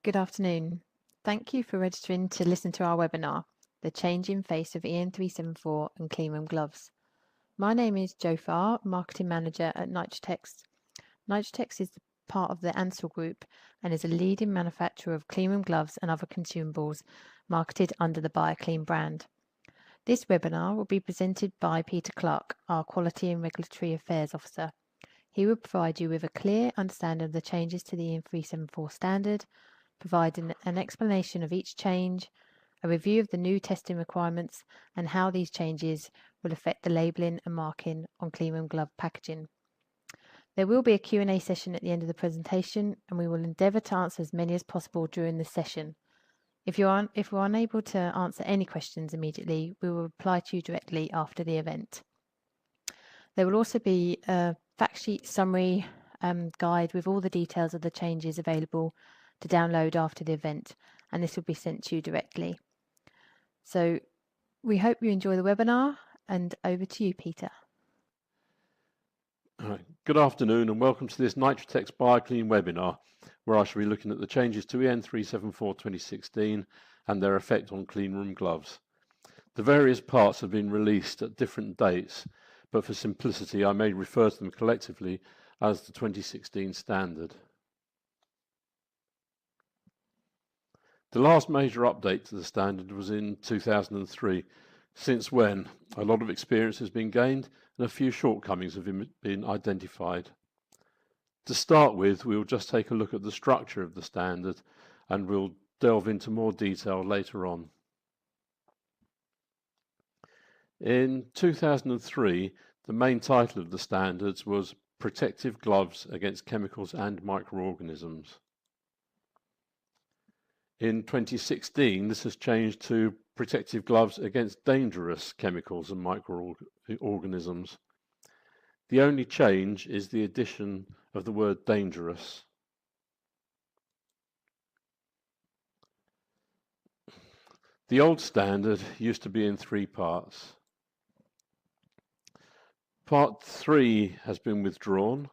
Good afternoon. Thank you for registering to listen to our webinar, The Changing Face of EN374 and Cleanroom Gloves. My name is Jo Farr, Marketing Manager at Nitrotex. Nitrotex is part of the Ansell Group and is a leading manufacturer of cleanroom gloves and other consumables marketed under the BioClean brand. This webinar will be presented by Peter Clark, our Quality and Regulatory Affairs Officer. He will provide you with a clear understanding of the changes to the EN374 standard, providing an explanation of each change, a review of the new testing requirements, and how these changes will affect the labelling and marking on cleanroom glove packaging. There will be a Q&A session at the end of the presentation, and we will endeavour to answer as many as possible during the session. If we're unable to answer any questions immediately, we will reply to you directly after the event. There will also be a fact sheet summary guide with all the details of the changes available to download after the event, and this will be sent to you directly. So we hope you enjoy the webinar, and over to you, Peter. All right. Good afternoon and welcome to this Nitrotex BioClean webinar, where I shall be looking at the changes to EN374 2016 and their effect on cleanroom gloves. The various parts have been released at different dates, but for simplicity I may refer to them collectively as the 2016 standard. The last major update to the standard was in 2003, since when a lot of experience has been gained and a few shortcomings have been identified. To start with, we'll just take a look at the structure of the standard and we'll delve into more detail later on. In 2003, the main title of the standards was Protective Gloves Against Chemicals and Microorganisms. In 2016, this has changed to Protective Gloves Against Dangerous Chemicals and Microorganisms. The only change is the addition of the word dangerous. The old standard used to be in 3 parts. Part 3 has been withdrawn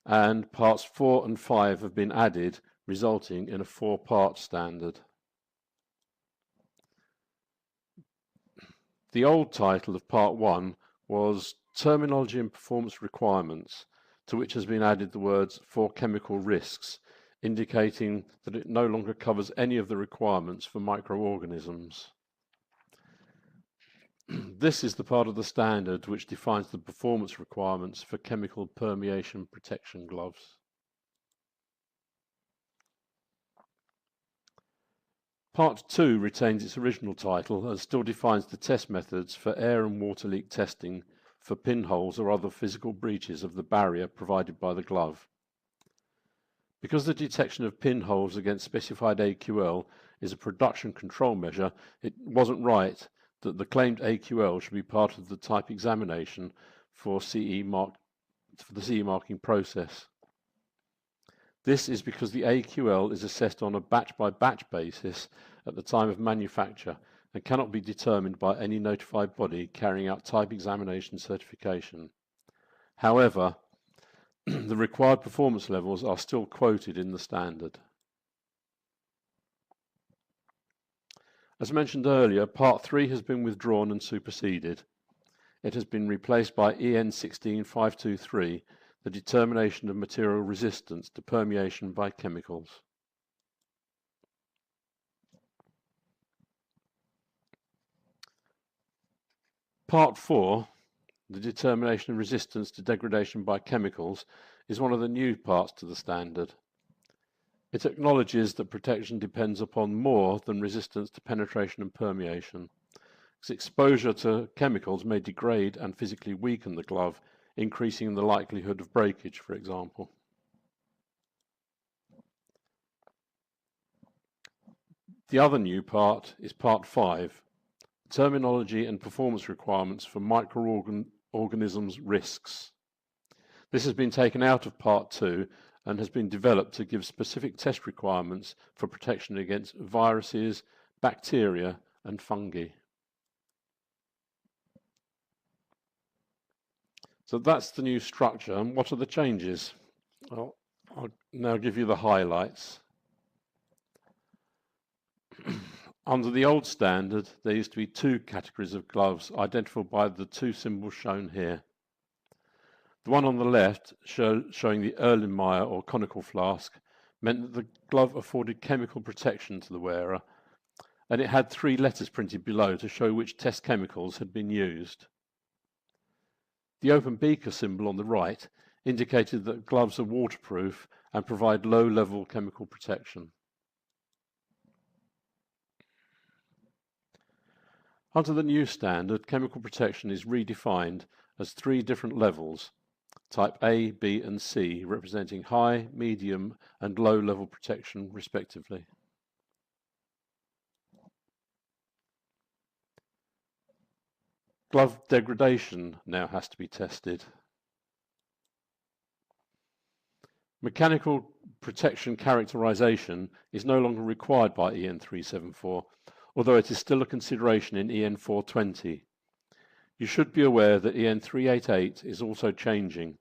and parts 4 and 5 have been added, resulting in a 4-part standard. The old title of Part 1 was Terminology and Performance Requirements, to which has been added the words for chemical risks, indicating that it no longer covers any of the requirements for microorganisms. This is the part of the standard which defines the performance requirements for chemical permeation protection gloves. Part 2 retains its original title and still defines the test methods for air and water leak testing for pinholes or other physical breaches of the barrier provided by the glove. Because the detection of pinholes against specified AQL is a production control measure, it wasn't right that the claimed AQL should be part of the type examination for the CE marking process. This is because the AQL is assessed on a batch-by-batch basis at the time of manufacture and cannot be determined by any notified body carrying out type examination certification. However, the required performance levels are still quoted in the standard. As mentioned earlier, Part 3 has been withdrawn and superseded. It has been replaced by EN17523, the determination of material resistance to permeation by chemicals. Part 4, the determination of resistance to degradation by chemicals, is one of the new parts to the standard. It acknowledges that protection depends upon more than resistance to penetration and permeation, because exposure to chemicals may degrade and physically weaken the glove, increasing the likelihood of breakage, for example. The other new part is Part 5, Terminology and Performance Requirements for Microorganisms Risks. This has been taken out of Part 2 and has been developed to give specific test requirements for protection against viruses, bacteria, and fungi. So that's the new structure. And what are the changes? Well, I'll now give you the highlights. Under the old standard, there used to be two categories of gloves identified by the two symbols shown here. The one on the left, showing the Erlenmeyer or conical flask, meant that the glove afforded chemical protection to the wearer, and it had 3 letters printed below to show which test chemicals had been used. The open beaker symbol on the right indicated that gloves are waterproof and provide low-level chemical protection. Under the new standard, chemical protection is redefined as 3 different levels, type A, B and C, representing high, medium and low-level protection respectively. Glove degradation now has to be tested. Mechanical protection characterization is no longer required by EN374, although it is still a consideration in EN420. You should be aware that EN388 is also changing,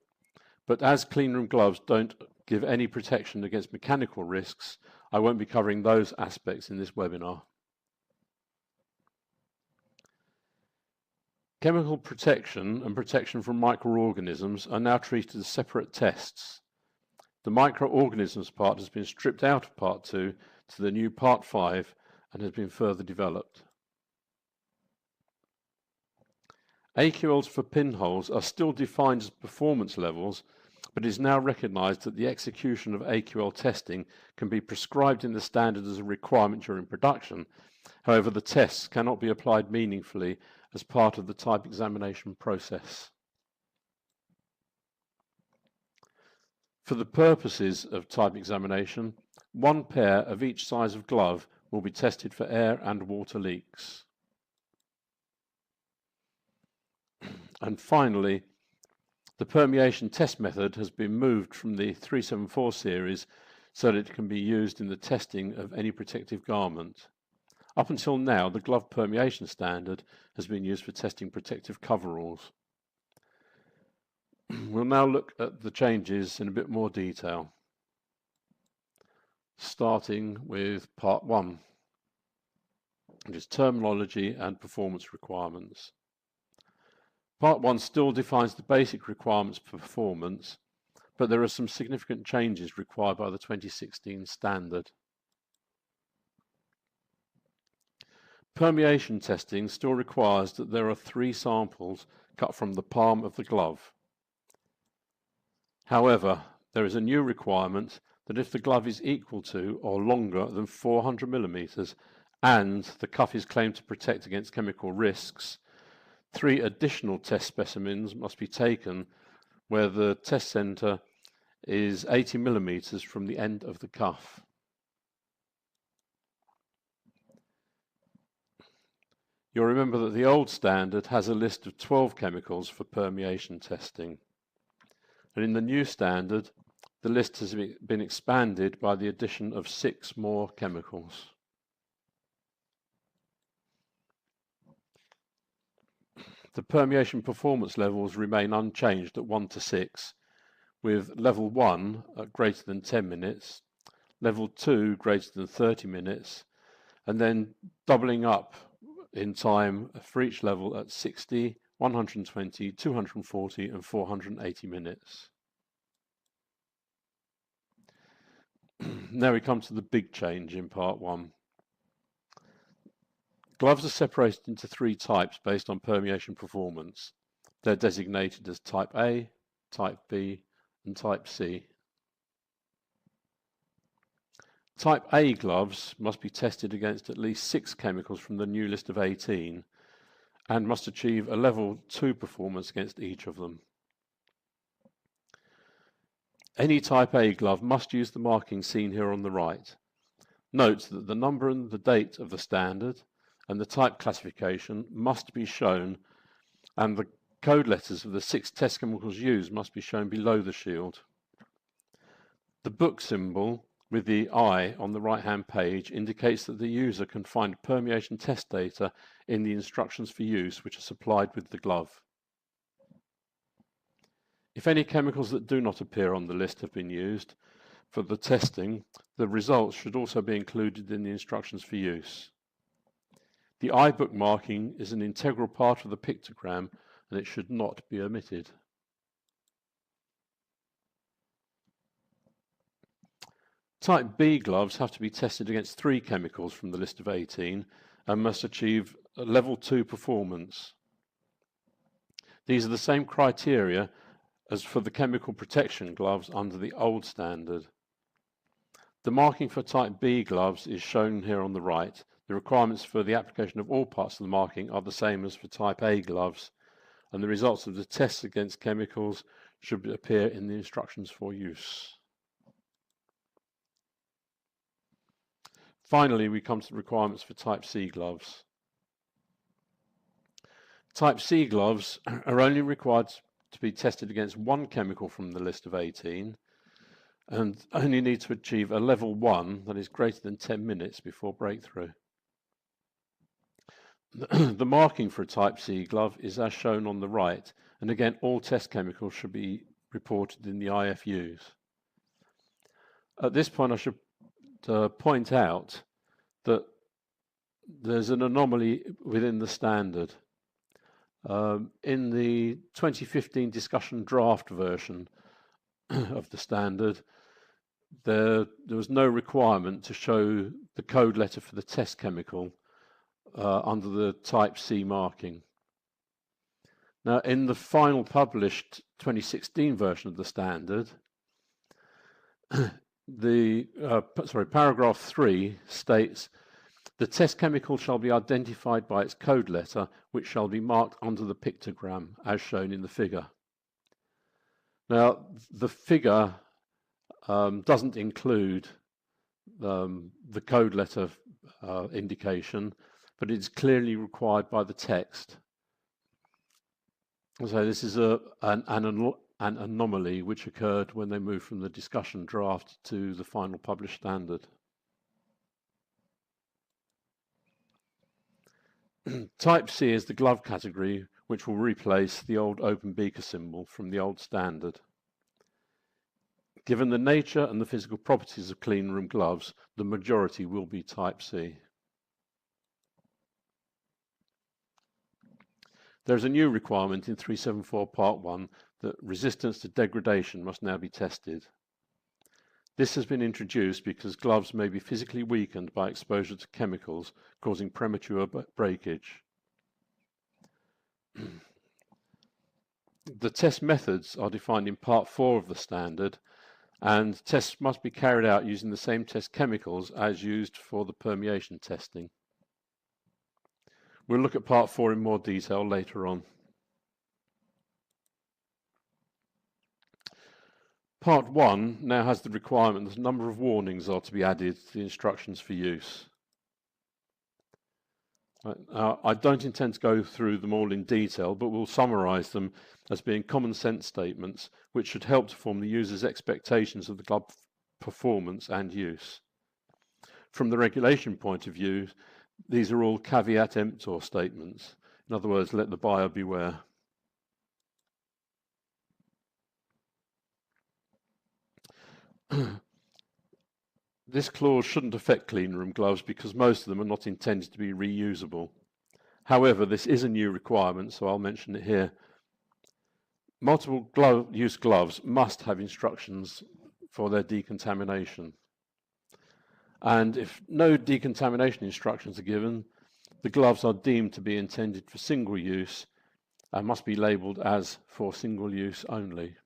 but as cleanroom gloves don't give any protection against mechanical risks, I won't be covering those aspects in this webinar. Chemical protection and protection from microorganisms are now treated as separate tests. The microorganisms part has been stripped out of Part 2 to the new Part 5 and has been further developed. AQLs for pinholes are still defined as performance levels, but it is now recognized that the execution of AQL testing can be prescribed in the standard as a requirement during production. However, the tests cannot be applied meaningfully as part of the type examination process. For the purposes of type examination, 1 pair of each size of glove will be tested for air and water leaks. And finally, the permeation test method has been moved from the 374 series so that it can be used in the testing of any protective garment. Up until now, the glove permeation standard has been used for testing protective coveralls. We'll now look at the changes in a bit more detail, starting with Part 1, which is terminology and performance requirements. Part 1 still defines the basic requirements for performance, but there are some significant changes required by the 2016 standard. Permeation testing still requires that there are 3 samples cut from the palm of the glove. However, there is a new requirement that if the glove is equal to or longer than 400 millimeters and the cuff is claimed to protect against chemical risks, 3 additional test specimens must be taken where the test center is 80 millimeters from the end of the cuff. You'll remember that the old standard has a list of 12 chemicals for permeation testing. And in the new standard, the list has been expanded by the addition of 6 more chemicals. The permeation performance levels remain unchanged at 1 to 6, with level 1 at greater than 10 minutes, level 2 greater than 30 minutes, and then doubling up in time for each level at 60, 120, 240 and 480 minutes. Now we come to the big change in Part 1. Gloves are separated into 3 types based on permeation performance. They're designated as Type A, Type B and Type C. Type A gloves must be tested against at least 6 chemicals from the new list of 18 and must achieve a level 2 performance against each of them. Any Type A glove must use the marking seen here on the right. Note that the number and the date of the standard and the type classification must be shown, and the code letters of the 6 test chemicals used must be shown below the shield. The book symbol with the I on the right-hand page indicates that the user can find permeation test data in the instructions for use which are supplied with the glove. If any chemicals that do not appear on the list have been used for the testing, the results should also be included in the instructions for use. The iBook marking is an integral part of the pictogram and it should not be omitted. Type B gloves have to be tested against 3 chemicals from the list of 18 and must achieve a level 2 performance. These are the same criteria as for the chemical protection gloves under the old standard. The marking for type B gloves is shown here on the right. The requirements for the application of all parts of the marking are the same as for type A gloves, and the results of the tests against chemicals should appear in the instructions for use. Finally, we come to the requirements for type C gloves. Type C gloves are only required to be tested against 1 chemical from the list of 18 and only need to achieve a level 1 that is greater than 10 minutes before breakthrough. The marking for a type C glove is as shown on the right, and again all test chemicals should be reported in the IFUs. At this point I should point out that there's an anomaly within the standard. In the 2015 discussion draft version of the standard, there was no requirement to show the code letter for the test chemical under the type C marking. Now, in the final published 2016 version of the standard, paragraph 3 states, the test chemical shall be identified by its code letter, which shall be marked under the pictogram, as shown in the figure. Now, the figure doesn't include the code letter indication, but it's clearly required by the text. So this is an anomaly which occurred when they moved from the discussion draft to the final published standard. Type C is the glove category which will replace the old open beaker symbol from the old standard. Given the nature and the physical properties of cleanroom gloves, the majority will be type C. There is a new requirement in 374 Part 1 that resistance to degradation must now be tested. This has been introduced because gloves may be physically weakened by exposure to chemicals, causing premature breakage. The test methods are defined in Part 4 of the standard, and tests must be carried out using the same test chemicals as used for the permeation testing. We'll look at Part 4 in more detail later on. Part 1 now has the requirement that a number of warnings are to be added to the instructions for use. I don't intend to go through them all in detail, but we'll summarize them as being common sense statements which should help to form the user's expectations of the glove performance and use. From the regulation point of view, these are all caveat emptor statements. In other words, let the buyer beware. This clause shouldn't affect cleanroom gloves because most of them are not intended to be reusable. However, this is a new requirement, so I'll mention it here. Multiple use gloves must have instructions for their decontamination. And if no decontamination instructions are given, the gloves are deemed to be intended for single use and must be labeled as for single use only.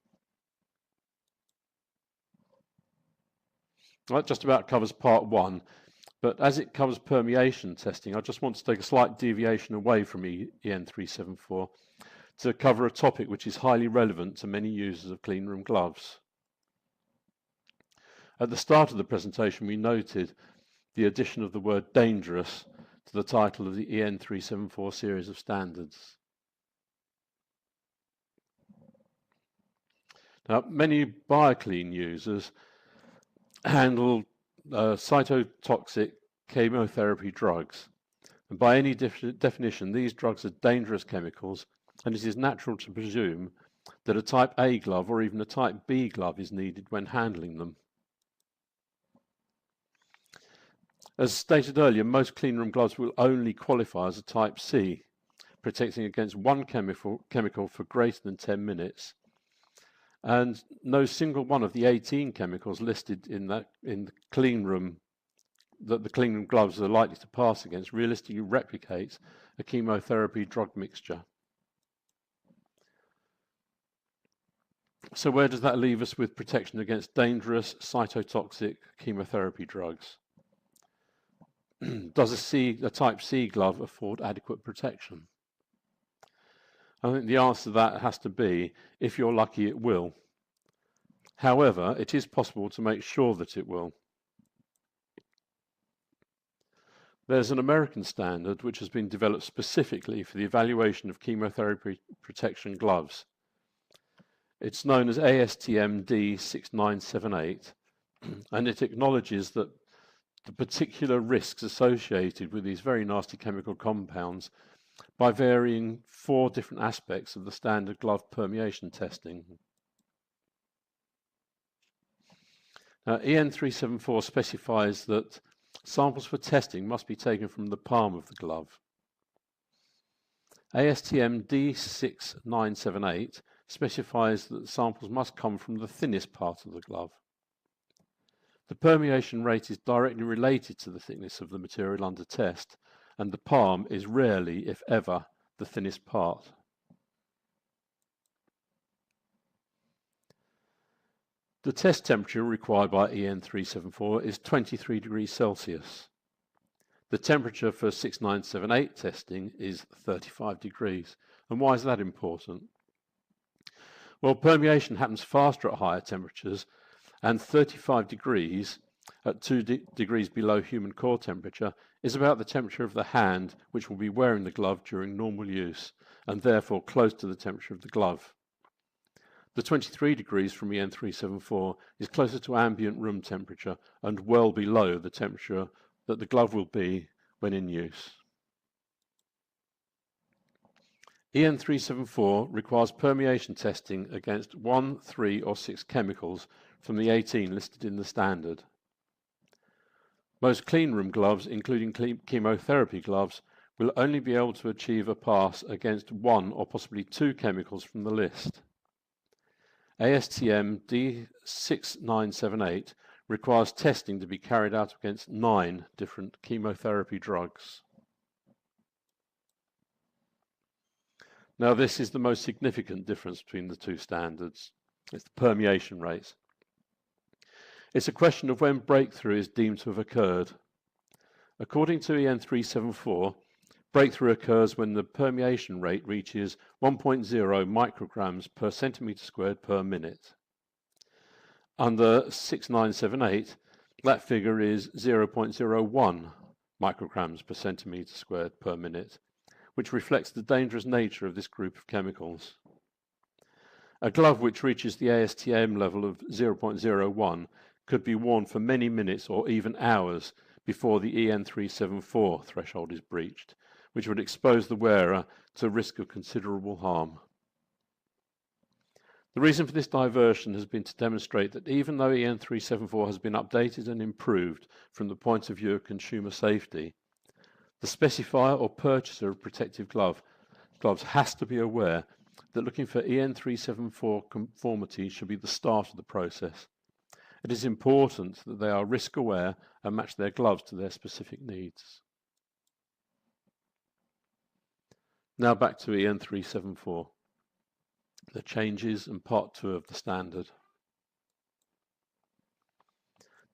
That just about covers Part 1, but as it covers permeation testing, I just want to take a slight deviation away from EN374 to cover a topic which is highly relevant to many users of cleanroom gloves. At the start of the presentation, we noted the addition of the word dangerous to the title of the EN374 series of standards. Now, many BioClean users handle cytotoxic chemotherapy drugs. And by any definition, these drugs are dangerous chemicals, and it is natural to presume that a type A glove or even a type B glove is needed when handling them. As stated earlier, most cleanroom gloves will only qualify as a Type C, protecting against one chemical for greater than 10 minutes. And no single one of the 18 chemicals listed in the cleanroom that the cleanroom gloves are likely to pass against realistically replicates a chemotherapy drug mixture. So where does that leave us with protection against dangerous cytotoxic chemotherapy drugs? Does a Type C glove afford adequate protection? I think the answer to that has to be, if you're lucky, it will. However, it is possible to make sure that it will. There's an American standard which has been developed specifically for the evaluation of chemotherapy protection gloves. It's known as ASTM D6978, and it acknowledges that the particular risks associated with these very nasty chemical compounds by varying 4 different aspects of the standard glove permeation testing. Now, EN374 specifies that samples for testing must be taken from the palm of the glove. ASTM D6978 specifies that the samples must come from the thinnest part of the glove. The permeation rate is directly related to the thickness of the material under test, and the palm is rarely, if ever, the thinnest part. The test temperature required by EN374 is 23 degrees Celsius. The temperature for 6978 testing is 35 degrees. And why is that important? Well, permeation happens faster at higher temperatures, and 35 degrees at 2 degrees below human core temperature is about the temperature of the hand which will be wearing the glove during normal use, and therefore close to the temperature of the glove. The 23 degrees from EN374 is closer to ambient room temperature and well below the temperature that the glove will be when in use. EN374 requires permeation testing against 1, 3 or 6 chemicals from the 18 listed in the standard. Most cleanroom gloves, including chemotherapy gloves, will only be able to achieve a pass against 1 or possibly 2 chemicals from the list. ASTM D6978 requires testing to be carried out against 9 different chemotherapy drugs. Now, this is the most significant difference between the 2 standards. It's the permeation rate. It's a question of when breakthrough is deemed to have occurred. According to EN374, breakthrough occurs when the permeation rate reaches 1.0 micrograms per centimetre squared per minute. Under 6978, that figure is 0.01 micrograms per centimetre squared per minute, which reflects the dangerous nature of this group of chemicals. A glove which reaches the ASTM level of 0.01 could be worn for many minutes or even hours before the EN374 threshold is breached, which would expose the wearer to risk of considerable harm. The reason for this diversion has been to demonstrate that even though EN374 has been updated and improved from the point of view of consumer safety, the specifier or purchaser of protective gloves has to be aware that looking for EN374 conformity should be the start of the process. It is important that they are risk aware and match their gloves to their specific needs. Now back to EN374, the changes and part 2 of the standard.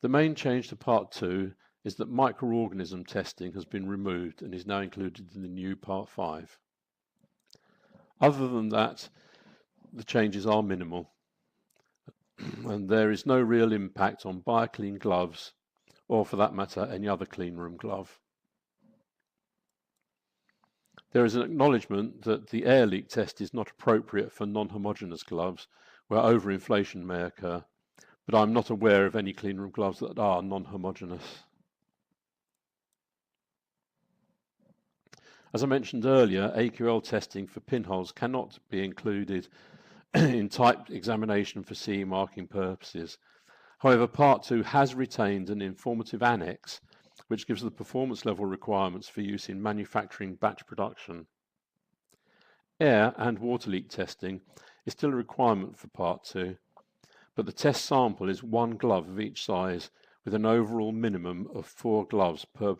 The main change to part 2 is that microorganism testing has been removed and is now included in the new part 5. Other than that, the changes are minimal, and there is no real impact on BioClean gloves, or for that matter, any other cleanroom glove. There is an acknowledgement that the air leak test is not appropriate for non-homogeneous gloves, where overinflation may occur, but I'm not aware of any cleanroom gloves that are non-homogeneous. As I mentioned earlier, AQL testing for pinholes cannot be included in type examination for CE marking purposes. However, Part 2 has retained an informative annex which gives the performance level requirements for use in manufacturing batch production. Air and water leak testing is still a requirement for Part 2, but the test sample is 1 glove of each size with an overall minimum of 4 gloves per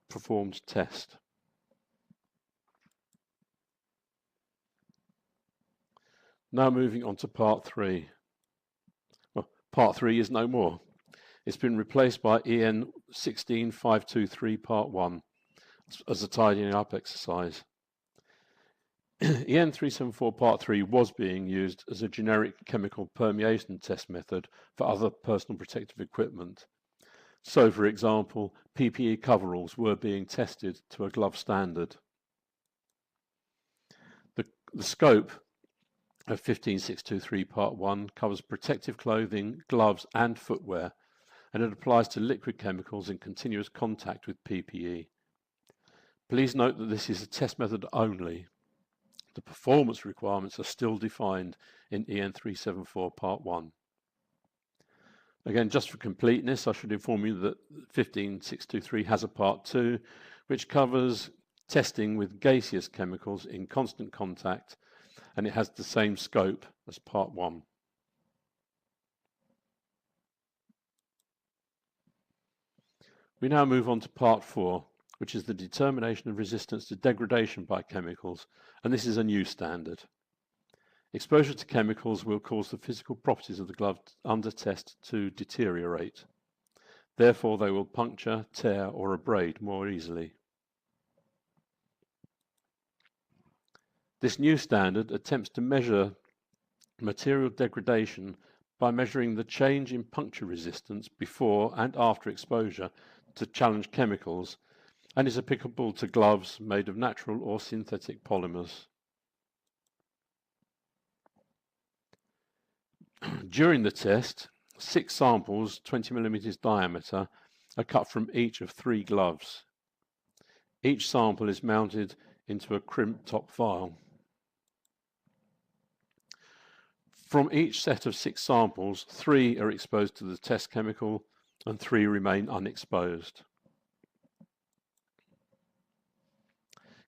performed test. Now moving on to Part 3. Well, Part 3 is no more. It's been replaced by EN17523 Part 1 as a tidying up exercise. EN374 Part 3 was being used as a generic chemical permeation test method for other personal protective equipment. So, for example, PPE coveralls were being tested to a glove standard. The scope of 15623 Part 1 covers protective clothing, gloves and footwear, and it applies to liquid chemicals in continuous contact with PPE. Please note that this is a test method only. The performance requirements are still defined in EN374 Part 1. Again, just for completeness, I should inform you that 15623 has a Part 2, which covers testing with gaseous chemicals in constant contact, and it has the same scope as Part 1. We now move on to Part 4, which is the determination of resistance to degradation by chemicals, and this is a new standard. Exposure to chemicals will cause the physical properties of the glove under test to deteriorate. Therefore, they will puncture, tear, or abrade more easily. This new standard attempts to measure material degradation by measuring the change in puncture resistance before and after exposure to challenge chemicals, and is applicable to gloves made of natural or synthetic polymers. During the test, 6 samples, 20 mm diameter, are cut from each of 3 gloves. Each sample is mounted into a crimped top vial. From each set of 6 samples, 3 are exposed to the test chemical and 3 remain unexposed.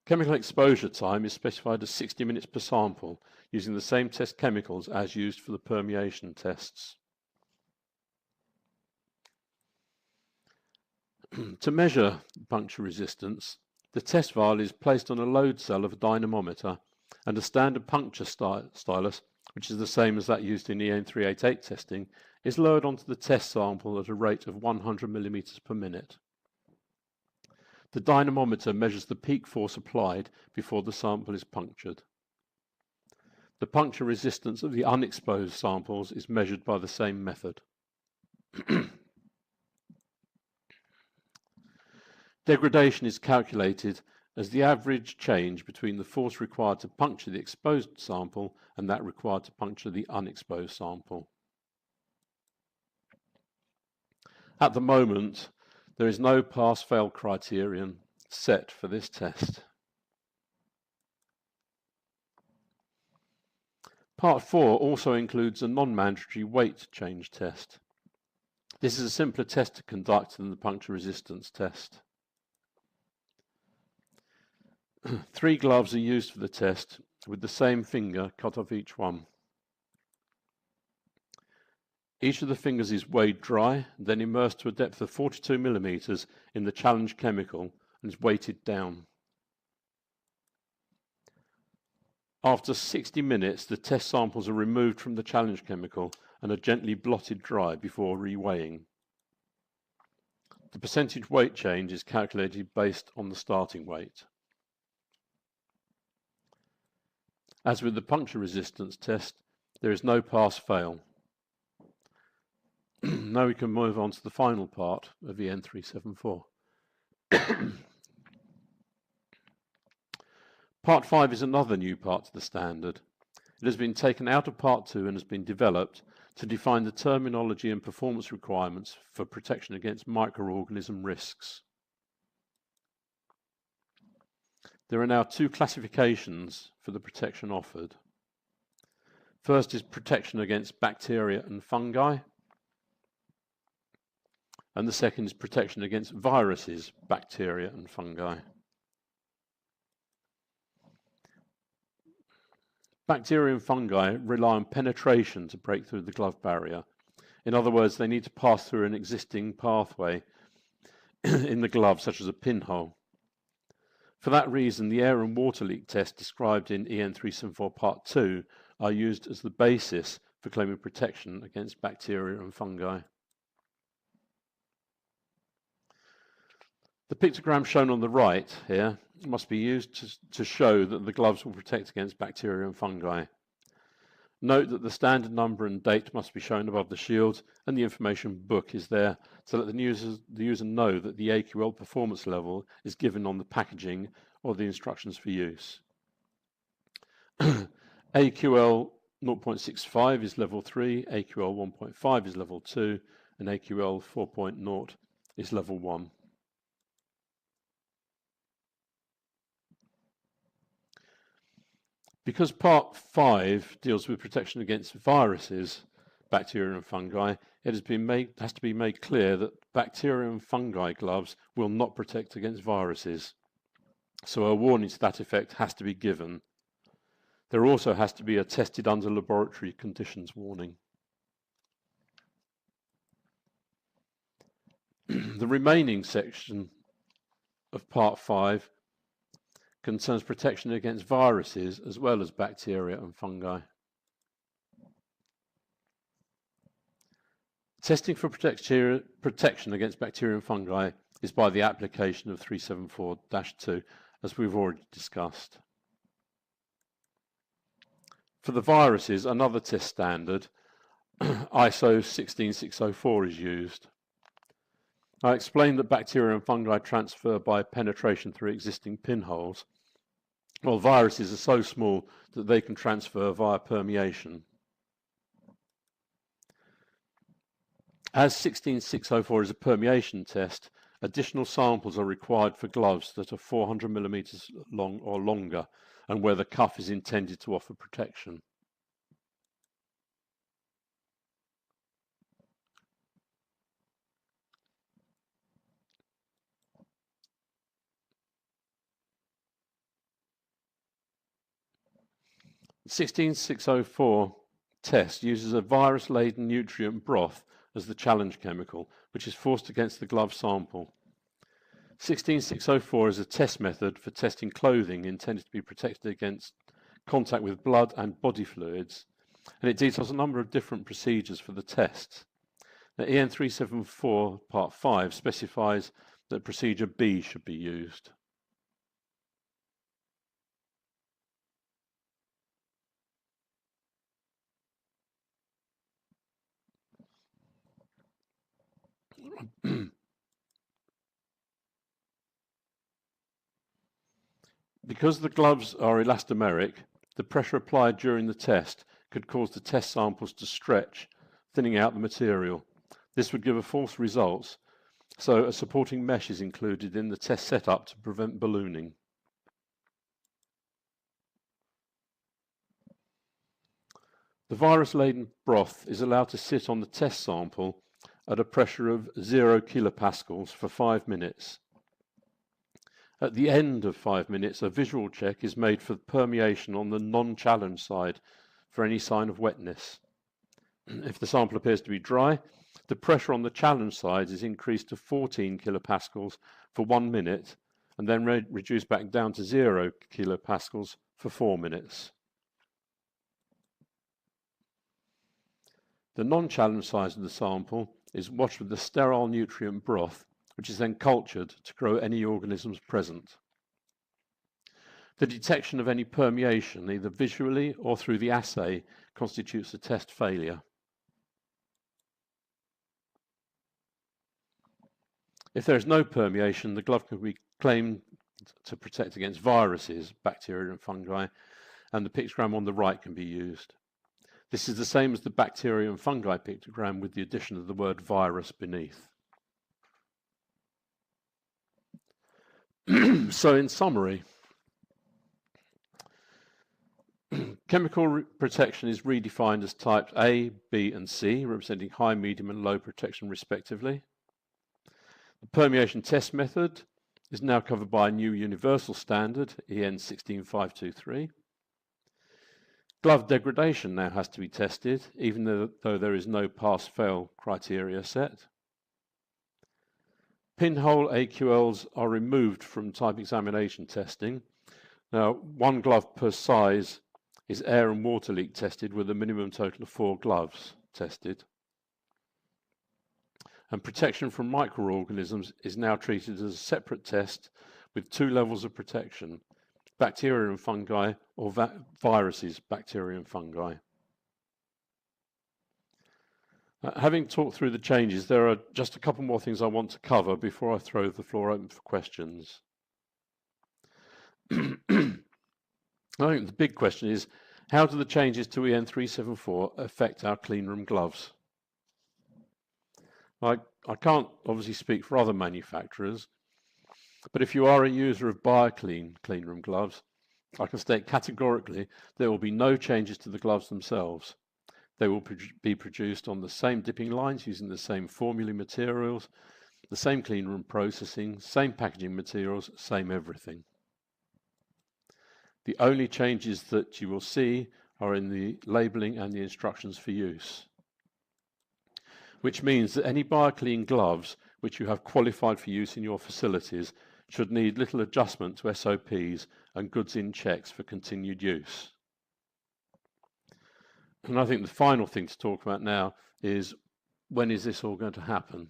Chemical exposure time is specified as 60 minutes per sample, using the same test chemicals as used for the permeation tests. To measure puncture resistance, the test vial is placed on a load cell of a dynamometer, and a standard puncture stylus, which is the same as that used in EN388 testing, is lowered onto the test sample at a rate of 100 millimeters per minute. The dynamometer measures the peak force applied before the sample is punctured. The puncture resistance of the unexposed samples is measured by the same method. Degradation is calculated as the average change between the force required to puncture the exposed sample and that required to puncture the unexposed sample. At the moment, there is no pass-fail criterion set for this test. Part 4 also includes a non-mandatory weight change test. This is a simpler test to conduct than the puncture resistance test. 3 gloves are used for the test, with the same finger cut off each one. Each of the fingers is weighed dry, then immersed to a depth of 42 millimeters in the challenge chemical and is weighted down. After 60 minutes, the test samples are removed from the challenge chemical and are gently blotted dry before reweighing. The percentage weight change is calculated based on the starting weight. As with the puncture resistance test, there is no pass-fail. Now we can move on to the final part of EN374. Part 5 is another new part to the standard. It has been taken out of Part 2 and has been developed to define the terminology and performance requirements for protection against microorganism risks. There are now 2 classifications for the protection offered. First is protection against bacteria and fungi, and the second is protection against viruses, bacteria and fungi. Bacteria and fungi rely on penetration to break through the glove barrier. In other words, they need to pass through an existing pathway in the glove, such as a pinhole. For that reason, the air and water leak test described in EN374 Part 2 are used as the basis for claiming protection against bacteria and fungi. The pictogram shown on the right here must be used to show that the gloves will protect against bacteria and fungi. Note that the standard number and date must be shown above the shield, and the information book is there to let the user know that the AQL performance level is given on the packaging or the instructions for use. AQL 0.65 is level 3, AQL 1.5 is level 2, and AQL 4.0 is level 1. Because Part 5 deals with protection against viruses, bacteria and fungi, it has to be made clear that bacteria and fungi gloves will not protect against viruses. So a warning to that effect has to be given. There also has to be a tested under laboratory conditions warning. The remaining section of Part 5 concerns protection against viruses as well as bacteria and fungi. Testing for protection against bacteria and fungi is by the application of 374-2, as we've already discussed. For the viruses, another test standard, ISO 16604, is used. I explained that bacteria and fungi transfer by penetration through existing pinholes, while viruses are so small that they can transfer via permeation. As 16604 is a permeation test, additional samples are required for gloves that are 400 millimeters long or longer and where the cuff is intended to offer protection. The 16604 test uses a virus-laden nutrient broth as the challenge chemical, which is forced against the glove sample. 16604 is a test method for testing clothing intended to be protected against contact with blood and body fluids, and it details a number of different procedures for the tests. Now, EN374 Part 5 specifies that procedure B should be used. Because the gloves are elastomeric, the pressure applied during the test could cause the test samples to stretch, thinning out the material. This would give a false result, so a supporting mesh is included in the test setup to prevent ballooning. The virus-laden broth is allowed to sit on the test sample at a pressure of 0 kilopascals for 5 minutes. At the end of 5 minutes, a visual check is made for permeation on the non-challenge side for any sign of wetness. If the sample appears to be dry, the pressure on the challenge side is increased to 14 kilopascals for 1 minute and then reduced back down to 0 kilopascals for 4 minutes. The non-challenge side of the sample is washed with the sterile nutrient broth, which is then cultured to grow any organisms present. The detection of any permeation, either visually or through the assay, constitutes a test failure. If there is no permeation, the glove can be claimed to protect against viruses, bacteria and fungi, and the pictogram on the right can be used. This is the same as the bacteria and fungi pictogram with the addition of the word virus beneath. So in summary, chemical protection is redefined as types A, B and C, representing high, medium and low protection respectively. The permeation test method is now covered by a new universal standard, EN17523. Glove degradation now has to be tested, even though there is no pass-fail criteria set. Pinhole AQLs are removed from type examination testing. Now, one glove per size is air and water leak tested with a minimum total of 4 gloves tested. And protection from microorganisms is now treated as a separate test with 2 levels of protection: bacteria and fungi, or viruses, bacteria and fungi. Having talked through the changes, there are just a couple more things I want to cover before I throw the floor open for questions. I think the big question is, how do the changes to EN374 affect our cleanroom gloves? I can't obviously speak for other manufacturers, but if you are a user of BioClean cleanroom gloves, I can state categorically there will be no changes to the gloves themselves. They will be produced on the same dipping lines using the same formula materials, the same cleanroom processing, same packaging materials, same everything. The only changes that you will see are in the labeling and the instructions for use, which means that any BioClean gloves which you have qualified for use in your facilities should need little adjustment to SOPs and goods in checks for continued use. And I think the final thing to talk about now is, when is this all going to happen?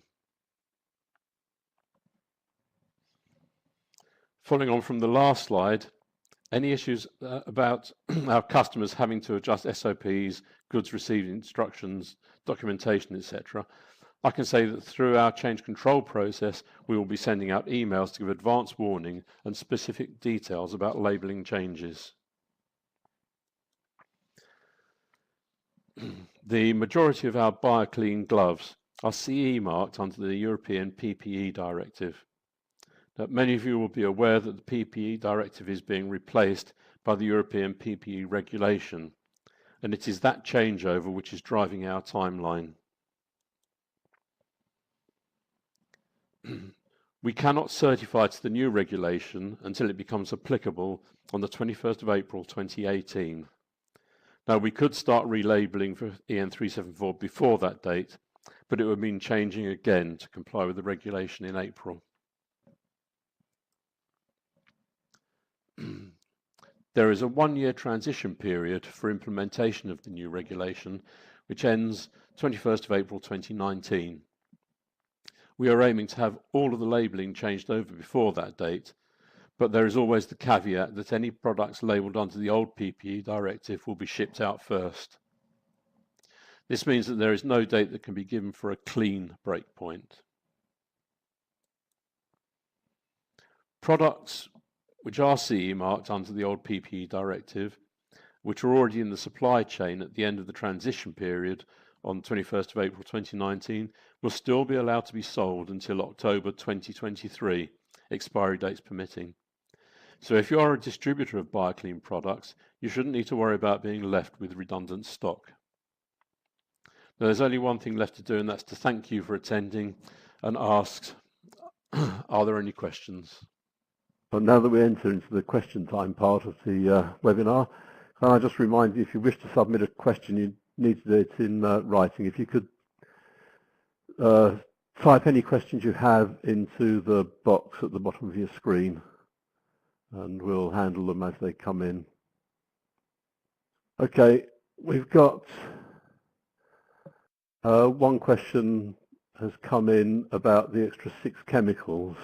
Following on from the last slide, any issues about our customers having to adjust SOPs, goods received instructions, documentation, etc., I can say that through our change control process, we will be sending out emails to give advance warning and specific details about labeling changes. The majority of our BioClean gloves are CE marked under the European PPE directive. Now, many of you will be aware that the PPE directive is being replaced by the European PPE regulation, and it is that changeover which is driving our timeline. We cannot certify to the new regulation until it becomes applicable on the 21st of April 2018. Now, we could start relabeling for EN374 before that date, but it would mean changing again to comply with the regulation in April. There is a 1-year transition period for implementation of the new regulation, which ends 21st of April 2019. We are aiming to have all of the labelling changed over before that date, but there is always the caveat that any products labelled under the old PPE directive will be shipped out first. This means that there is no date that can be given for a clean breakpoint. Products which are CE marked under the old PPE directive, which are already in the supply chain at the end of the transition period on 21st of April 2019, will still be allowed to be sold until October 2023, expiry dates permitting. So if you are a distributor of BioClean products, you shouldn't need to worry about being left with redundant stock. Now, there's only one thing left to do, and that's to thank you for attending and ask, are there any questions? Well, now that we enter into the question time part of the webinar, can I just remind you, if you wish to submit a question, you need to do it in writing. If you could type any questions you have into the box at the bottom of your screen, and we'll handle them as they come in. Okay, we've got one question has come in about the extra 6 chemicals.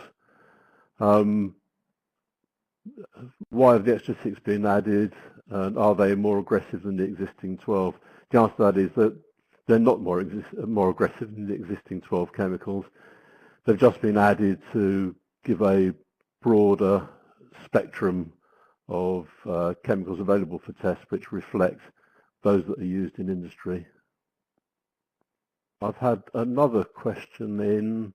Why have the extra 6 been added, and are they more aggressive than the existing 12? The answer to that is that they're not more aggressive than the existing 12 chemicals. They've just been added to give a broader spectrum of chemicals available for test, which reflect those that are used in industry. I've had another question in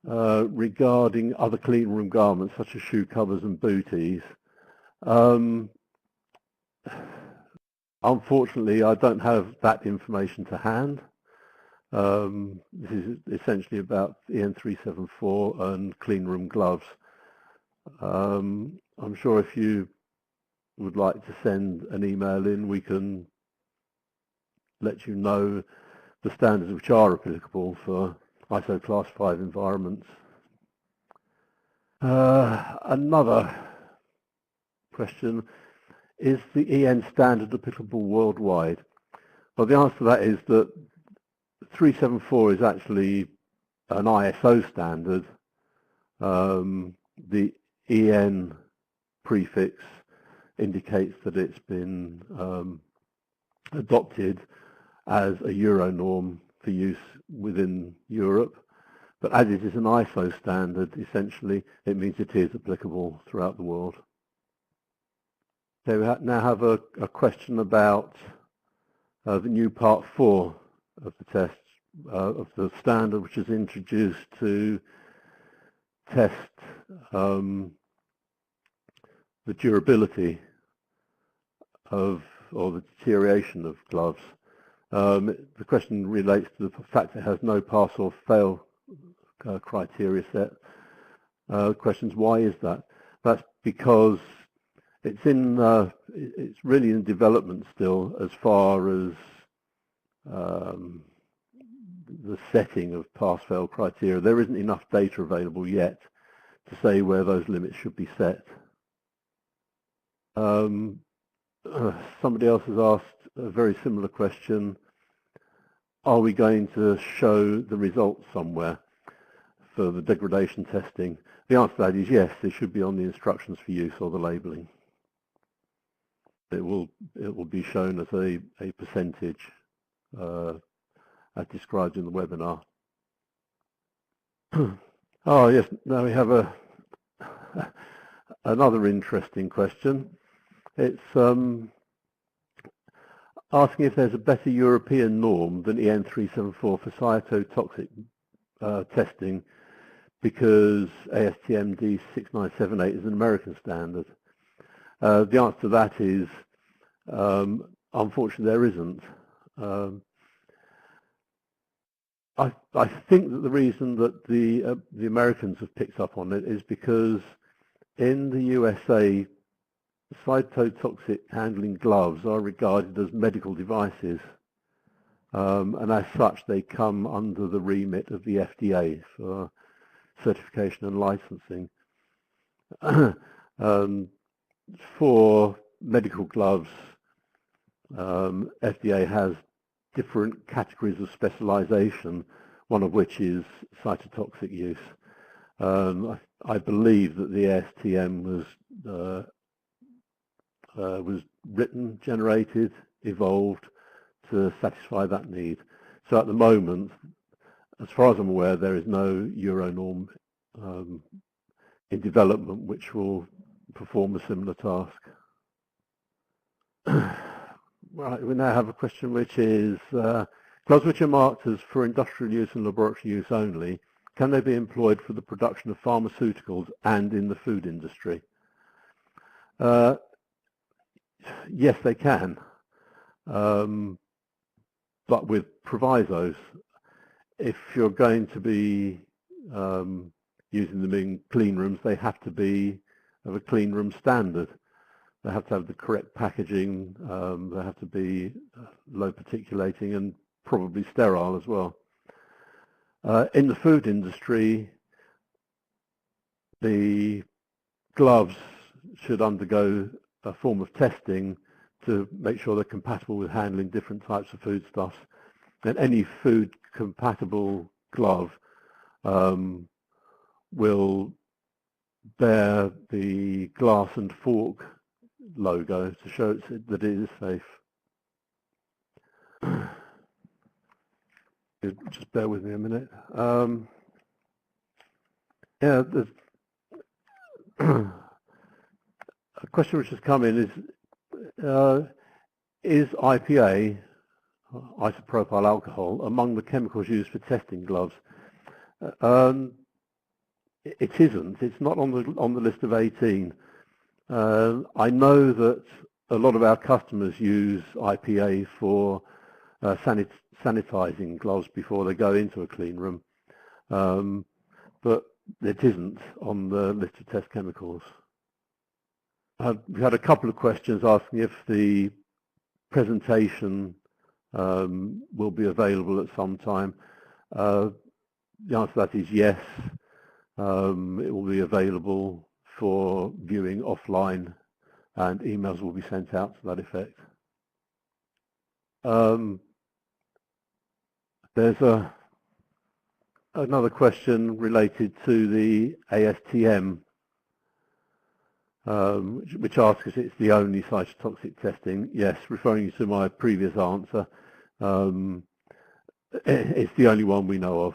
regarding other clean room garments such as shoe covers and booties. Unfortunately, I don't have that information to hand. This is essentially about EN374 and Cleanroom gloves. I'm sure if you would like to send an email in, we can let you know the standards which are applicable for ISO Class 5 environments. Another question, is the EN standard applicable worldwide? Well, the answer to that is that 374 is actually an ISO standard. The EN prefix indicates that it's been adopted as a Euro norm for use within Europe, but as it is an ISO standard, essentially it means it is applicable throughout the world. So we now have a question about the new Part 4 of the test, of the standard, which is introduced to test the durability of, or the deterioration of gloves. The question relates to the fact it has no pass or fail criteria set. The question is, why is that? That's because it's in, it's really in development still as far as the setting of pass-fail criteria. There isn't enough data available yet to say where those limits should be set. Somebody else has asked a very similar question. Are we going to show the results somewhere for the degradation testing? The answer to that is yes, it should be on the instructions for use or the labelling. It will be shown as a percentage as described in the webinar. Oh yes, now we have another interesting question. It's asking if there's a better European norm than EN374 for cytotoxic testing, because ASTM D6978 is an American standard. The answer to that is, unfortunately, there isn't. I think that the reason that the Americans have picked up on it is because in the USA, cytotoxic handling gloves are regarded as medical devices, and as such they come under the remit of the FDA for certification and licensing. For medical gloves, FDA has different categories of specialization, one of which is cytotoxic use. I believe that the ASTM was written, generated, evolved to satisfy that need. So at the moment, as far as I'm aware, there is no Euro norm in development which will perform a similar task. Right, we now have a question which is, gloves which are marked as for industrial use and laboratory use only, can they be employed for the production of pharmaceuticals and in the food industry? Yes, they can, but with provisos. If you're going to be using them in clean rooms, they have to be of a clean room standard. They have to have the correct packaging, they have to be low particulating and probably sterile as well. In the food industry, the gloves should undergo a form of testing to make sure they're compatible with handling different types of foodstuffs. And any food compatible glove will bear the glass and fork logo to show that it is safe. Just bear with me a minute. Yeah, there's a question which has come in is IPA, isopropyl alcohol, among the chemicals used for testing gloves? It isn't. It's not on the list of 18. I know that a lot of our customers use IPA for sanitizing gloves before they go into a clean room, but it isn't on the list of test chemicals. We had a couple of questions asking if the presentation will be available at some time. The answer to that is yes. It will be available for viewing offline, and emails will be sent out to that effect. There's another question related to the ASTM, which asks if it's the only cytotoxic testing. Yes, referring you to my previous answer, it's the only one we know of.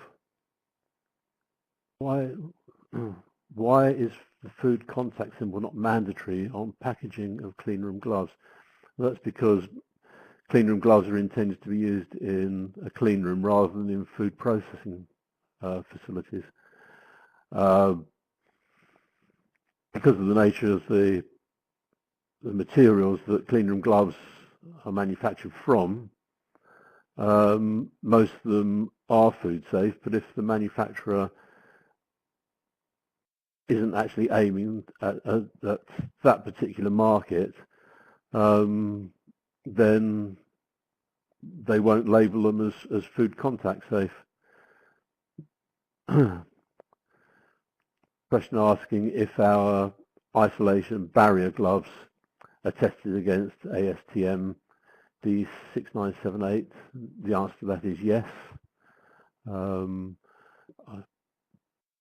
Why is the food contact symbol not mandatory on packaging of cleanroom gloves? Well, that's because cleanroom gloves are intended to be used in a cleanroom rather than in food processing facilities. Because of the nature of the materials that cleanroom gloves are manufactured from, most of them are food safe, but if the manufacturer isn't actually aiming at that particular market, then they won't label them as food contact safe. Question asking if our isolation barrier gloves are tested against ASTM D6978. The answer to that is yes. I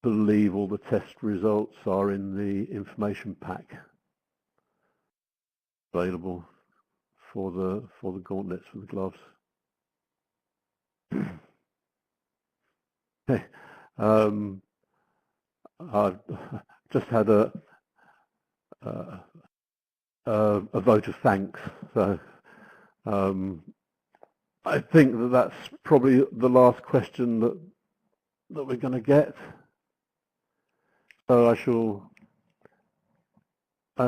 believe all the test results are in the information pack available for the gauntlets, for the gloves. Okay. I've just had a vote of thanks, so I think that's probably the last question that we're going to get. So I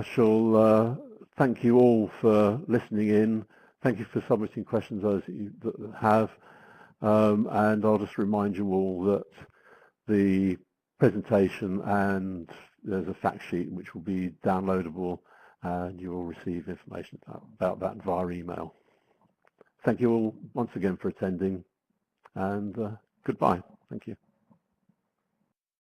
shall thank you all for listening in. Thank you for submitting questions, those that have, and I'll just remind you all that the presentation and there's a fact sheet which will be downloadable, and you will receive information about that via email. Thank you all once again for attending, and goodbye. Thank you.